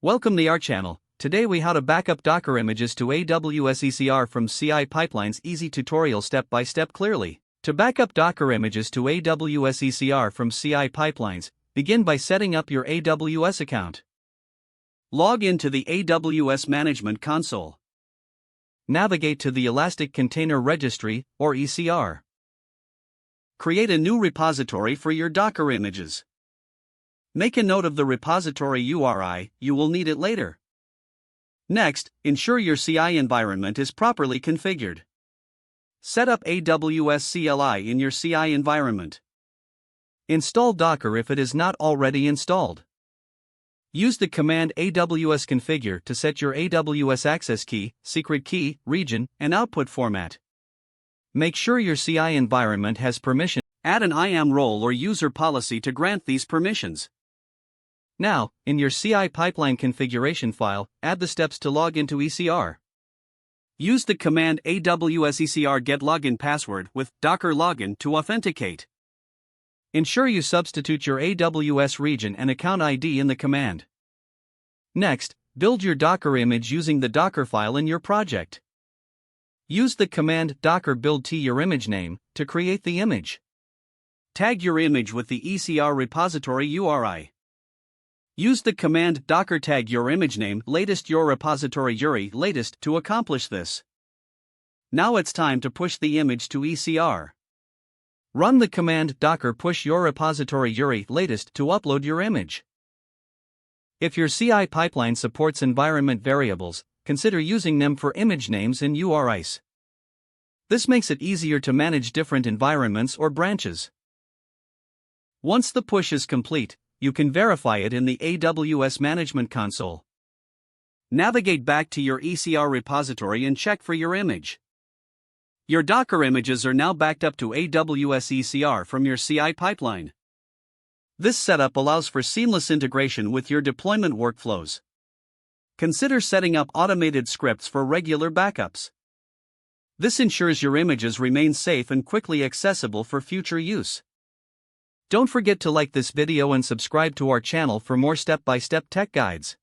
Welcome to our channel. Today we how to backup Docker images to AWS ECR from CI pipelines. Easy tutorial step by step clearly. To backup Docker images to AWS ECR from CI pipelines, begin by setting up your AWS account. Log into the AWS Management Console. Navigate to the Elastic Container Registry, or ECR. Create a new repository for your Docker images. Make a note of the repository URI, you will need it later. Next, ensure your CI environment is properly configured. Set up AWS CLI in your CI environment. Install Docker if it is not already installed. Use the command AWS configure to set your AWS access key, secret key, region, and output format. Make sure your CI environment has permission. Add an IAM role or user policy to grant these permissions. Now, in your CI pipeline configuration file, add the steps to log into ECR. Use the command AWS ECR get login password with Docker login to authenticate. Ensure you substitute your AWS region and account ID in the command. Next, build your Docker image using the Docker file in your project. Use the command docker build t your image name to create the image. Tag your image with the ECR repository URI. Use the command docker tag your image name latest your repository URI latest to accomplish this. Now it's time to push the image to ECR. Run the command docker push your repository URI latest to upload your image. If your CI pipeline supports environment variables, consider using them for image names and URIs. This makes it easier to manage different environments or branches. Once the push is complete, you can verify it in the AWS Management Console. Navigate back to your ECR repository and check for your image. Your Docker images are now backed up to AWS ECR from your CI pipeline. This setup allows for seamless integration with your deployment workflows. Consider setting up automated scripts for regular backups. This ensures your images remain safe and quickly accessible for future use. Don't forget to like this video and subscribe to our channel for more step-by-step tech guides.